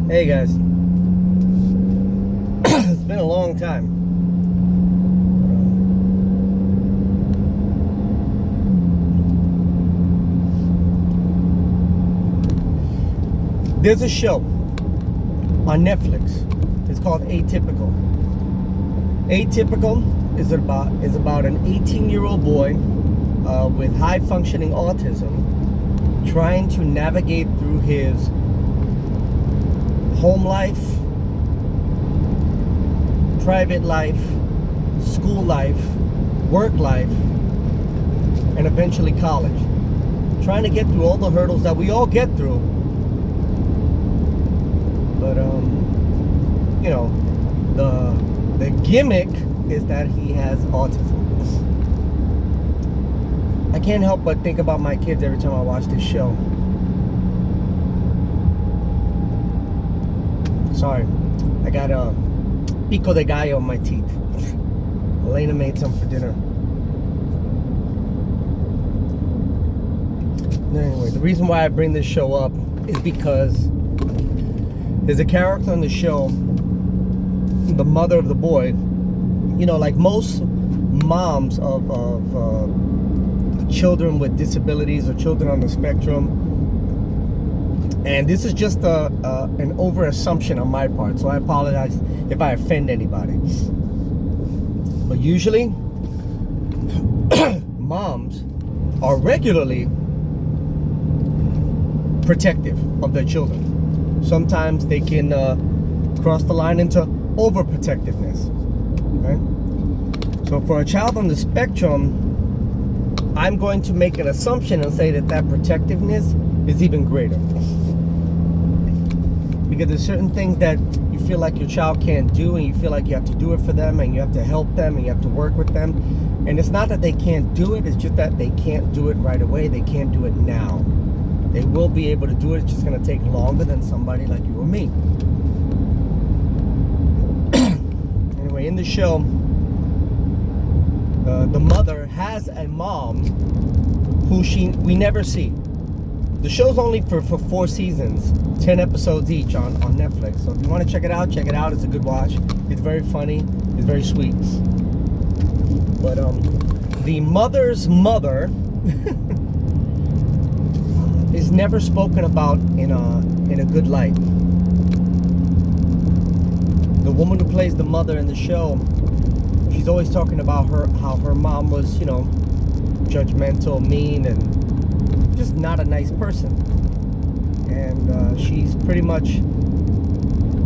Hey guys, it's been a long time. There's a show on Netflix. It's called Atypical. Atypical is about an 18-year-old boy with high functioning autism trying to navigate through his home life, private life, school life, work life, and eventually college. Trying to get through all the hurdles that we all get through. But the gimmick is that he has autism. I can't help but think about my kids every time I watch this show. Sorry, I got a pico de gallo on my teeth. Elena made some for dinner. Anyway, the reason why I bring this show up is because there's a character on the show, the mother of the boy. You know, like most moms of children with disabilities or children on the spectrum. And this is just an over-assumption on my part, so I apologize if I offend anybody. But usually, moms are regularly protective of their children. Sometimes they can cross the line into overprotectiveness, right? So for a child on the spectrum, I'm going to make an assumption and say that protectiveness is even greater. Because there's certain things that you feel like your child can't do, and you feel like you have to do it for them, and you have to help them, and you have to work with them. And it's not that they can't do it, it's just that they can't do it right away. They can't do it now. They will be able to do it, it's just going to take longer than somebody like you or me. Anyway, in the show, the mother has a mom who we never see. The show's only for 4 seasons, 10 episodes each on Netflix. So if you want to check it out, check it out. It's a good watch. It's very funny. It's very sweet. But the mother's mother is never spoken about in a good light. The woman who plays the mother in the show, she's always talking about how her mom was, judgmental, mean, and just not a nice person. And she's pretty much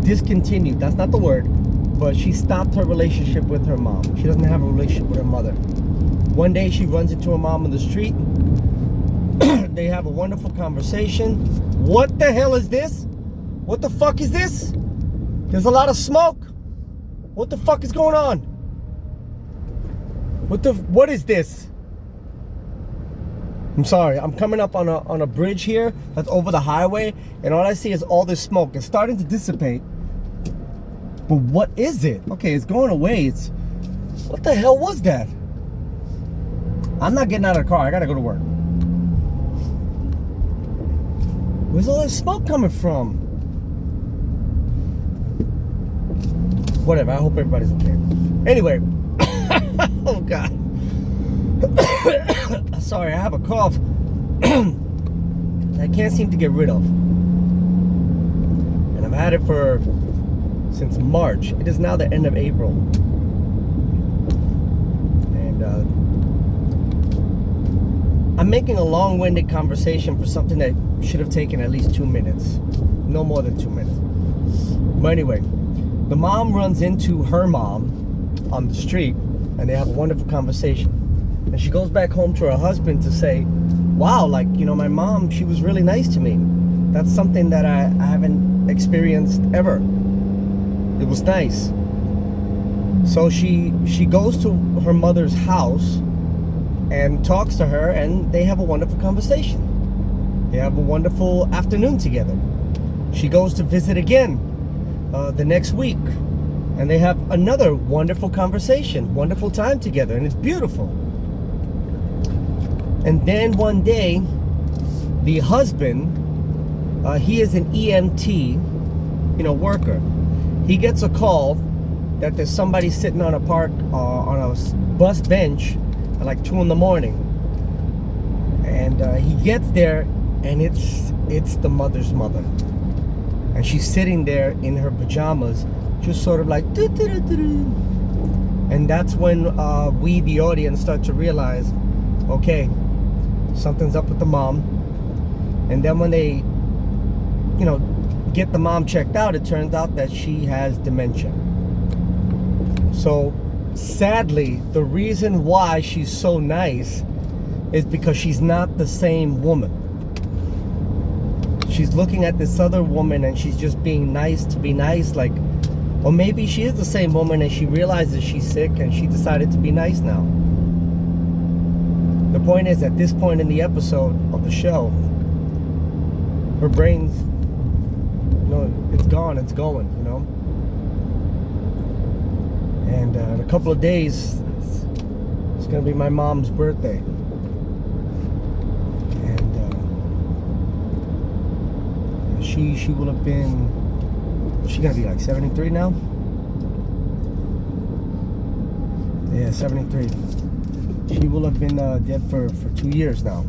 discontinued. That's not the word, but she stopped her relationship with her mom. She doesn't have a relationship with her mother. One day she runs into her mom in the street. They have a wonderful conversation. What the hell is this? What the fuck is this? There's a lot of smoke. What the fuck is going on? What is this? I'm sorry, I'm coming up on a bridge here that's over the highway, and all I see is all this smoke. It's starting to dissipate. But what is it? Okay, it's going away. What the hell was that? I'm not getting out of the car. I gotta go to work. Where's all that smoke coming from? Whatever, I hope everybody's okay. Anyway. Oh God. Sorry, I have a cough I can't seem to get rid of. And I've had it since March. It is now the end of April. And I'm making a long-winded conversation for something that should have taken at least 2 minutes. No more than 2 minutes. But anyway, the mom runs into her mom on the street, and they have a wonderful conversation. And she goes back home to her husband to say, wow, my mom, she was really nice to me. That's something that I haven't experienced ever. It was nice. So she goes to her mother's house and talks to her, and they have a wonderful conversation. They have a wonderful afternoon together. She goes to visit again the next week, and they have another wonderful conversation, wonderful time together, and it's beautiful. And then one day, the husband, he is an EMT worker. He gets a call that there's somebody sitting on a bus bench at like 2 in the morning, and he gets there, and it's the mother's mother, and she's sitting there in her pajamas, just sort of like doo-doo-doo-doo-doo. And that's when we, the audience, start to realize, okay, something's up with the mom. And then when they, get the mom checked out, it turns out that she has dementia. So sadly, the reason why she's so nice is because she's not the same woman. She's looking at this other woman and she's just being nice to be nice, like, or maybe she is the same woman and she realizes she's sick and she decided to be nice now. The point is, at this point in the episode of the show, her brain's, it's gone, it's going, And in a couple of days, it's going to be my mom's birthday. And she will have been, she's going to be like 73 now? Yeah, 73. She will have been dead for 2 years now.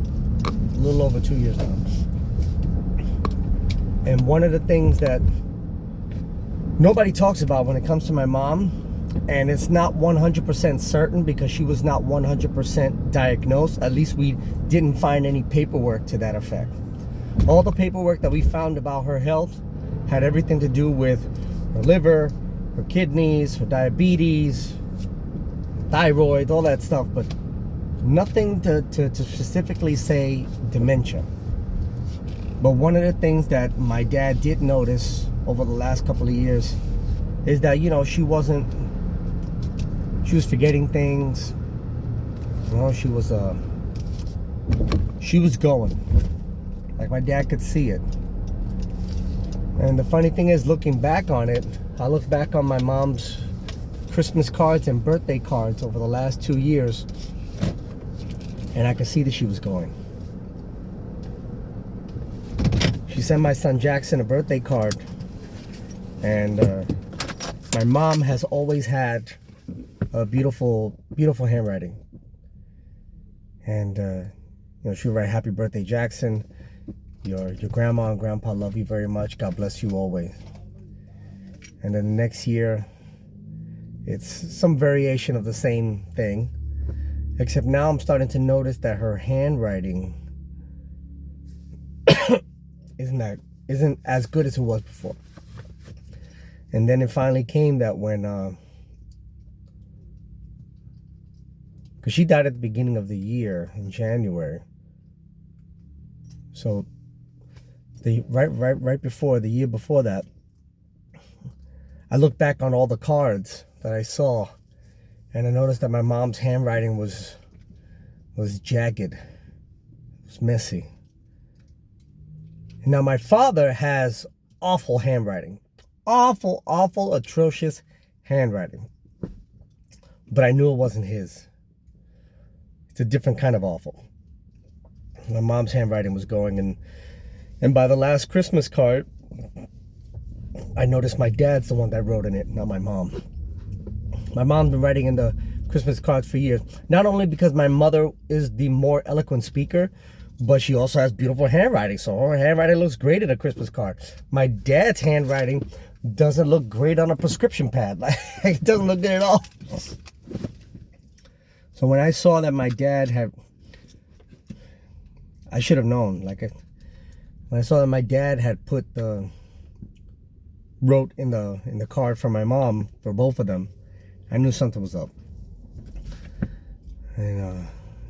A little over 2 years now. And one of the things that nobody talks about when it comes to my mom, and it's not 100% certain because she was not 100% diagnosed. At least we didn't find any paperwork to that effect. All the paperwork that we found about her health had everything to do with her liver, her kidneys, her diabetes, thyroid, all that stuff, but nothing to specifically say dementia. But one of the things that my dad did notice over the last couple of years is that, she was forgetting things. She was going. Like, my dad could see it. And the funny thing is, looking back on it, I look back on my mom's Christmas cards and birthday cards over the last 2 years, and I could see that she was going. She sent my son Jackson a birthday card, and my mom has always had a beautiful handwriting. And she would write, "Happy birthday, Jackson. Your grandma and grandpa love you very much. God bless you always." And then the next year, it's some variation of the same thing, except now I'm starting to notice that her handwriting isn't as good as it was before. And then it finally came that when, because she died at the beginning of the year in January, so right before, the year before that, I looked back on all the cards that I saw, and I noticed that my mom's handwriting was jagged. It was messy. Now, my father has awful handwriting. Awful, atrocious handwriting. But I knew it wasn't his. It's a different kind of awful. My mom's handwriting was going, and by the last Christmas card, I noticed my dad's the one that wrote in it, not my mom. My mom's been writing in the Christmas cards for years. Not only because my mother is the more eloquent speaker, but she also has beautiful handwriting. So her handwriting looks great in a Christmas card. My dad's handwriting doesn't look great on a prescription pad. Like, it doesn't look good at all. So when I saw that my dad had, I should have known. When I saw that my dad had wrote in the card for my mom, for both of them, I knew something was up.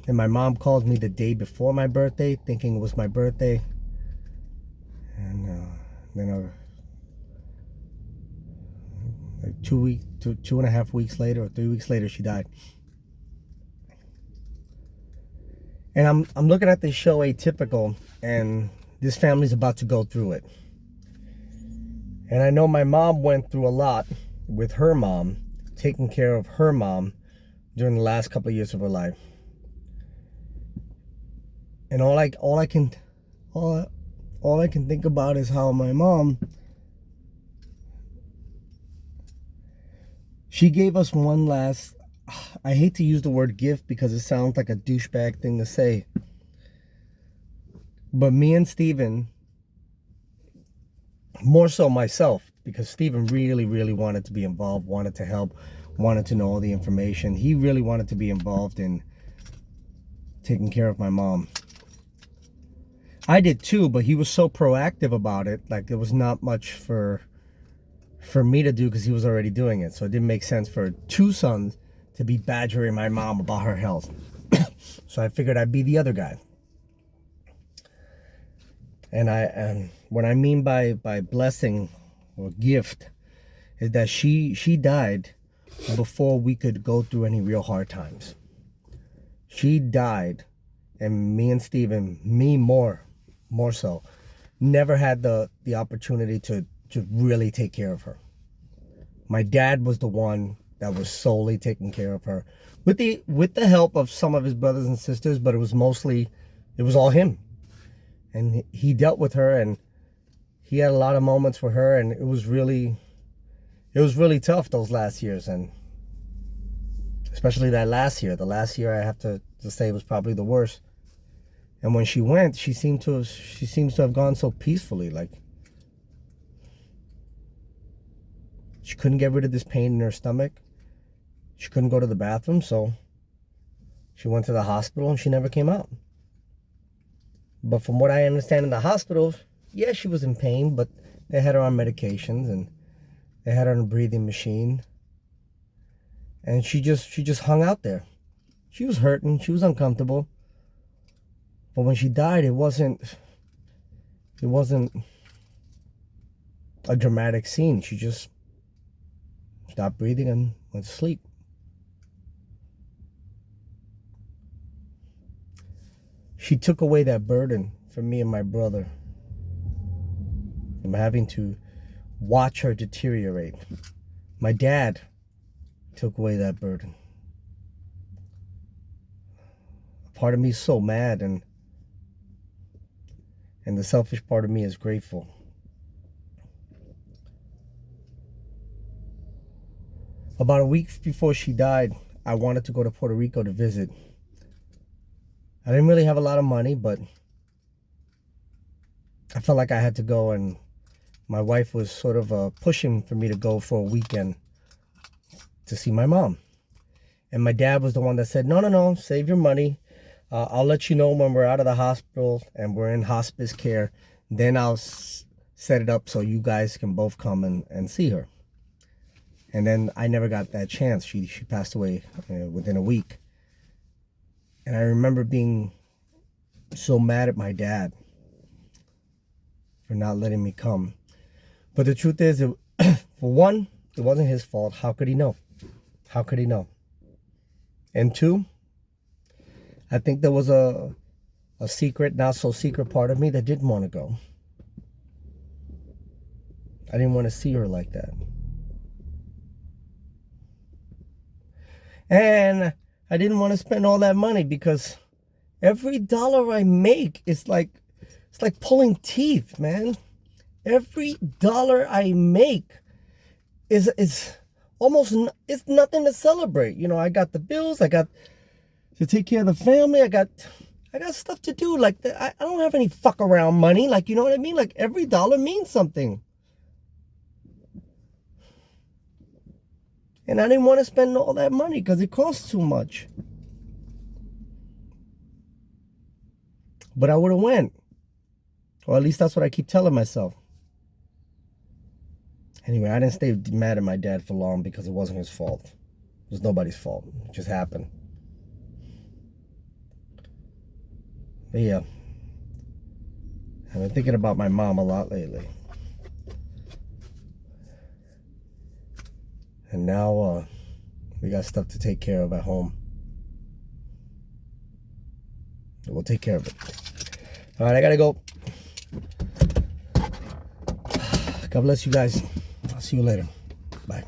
And my mom called me the day before my birthday, thinking it was my birthday. And then like 2.5 weeks later, or 3 weeks later, she died. And I'm looking at this show, Atypical, and this family's about to go through it. And I know my mom went through a lot with her mom, taking care of her mom during the last couple of years of her life. And all I can think about is how my mom She gave us one last, I hate to use the word gift because it sounds like a douchebag thing to say. But me and Steven, more so myself, because Steven really, really wanted to be involved, wanted to help, wanted to know all the information. He really wanted to be involved in taking care of my mom. I did too, but he was so proactive about it. Like, there was not much for me to do because he was already doing it. So it didn't make sense for two sons to be badgering my mom about her health. So I figured I'd be the other guy. And what I mean by blessing or gift is that she died before we could go through any real hard times. She died, and me and Steven, me more so, never had the opportunity to really take care of her. My dad was the one that was solely taking care of her with the help of some of his brothers and sisters, but it was all him. And he dealt with her, and he had a lot of moments for her, and it was really tough those last years, and especially that last year. The last year, I have to say, was probably the worst. And when she went, she seems to have gone so peacefully. Like, she couldn't get rid of this pain in her stomach. She couldn't go to the bathroom, so she went to the hospital and she never came out. But from what I understand in the hospital, yeah, she was in pain, but they had her on medications and they had her on a breathing machine. And she just hung out there. She was hurting, she was uncomfortable. But when she died, it wasn't a dramatic scene. She just stopped breathing and went to sleep. She took away that burden from me and my brother, from having to watch her deteriorate. My dad took away that burden. A part of me is so mad, and the selfish part of me is grateful. About a week before she died, I wanted to go to Puerto Rico to visit. I didn't really have a lot of money, but I felt like I had to go, and my wife was sort of pushing for me to go for a weekend to see my mom. And my dad was the one that said, no, save your money. I'll let you know when we're out of the hospital and we're in hospice care. Then I'll set it up so you guys can both come and see her. And then I never got that chance. She passed away within a week. And I remember being so mad at my dad for not letting me come. But the truth is, for one, it wasn't his fault. How could he know? How could he know? And two, I think there was a secret, not so secret part of me that didn't want to go. I didn't want to see her like that. And I didn't want to spend all that money because every dollar I make is like, it's like pulling teeth, man. Every dollar I make is almost, it's nothing to celebrate. You know, I got the bills, I got to take care of the family, I got stuff to do. Like, I don't have any fuck around money. Like, you know what I mean? Like, every dollar means something. And I didn't want to spend all that money because it costs too much. But I would have went. Or at least that's what I keep telling myself. Anyway, I didn't stay mad at my dad for long because it wasn't his fault. It was nobody's fault. It just happened. But yeah, I've been thinking about my mom a lot lately. And now we got stuff to take care of at home. We'll take care of it. All right, I gotta go. God bless you guys. I'll see you later. Bye.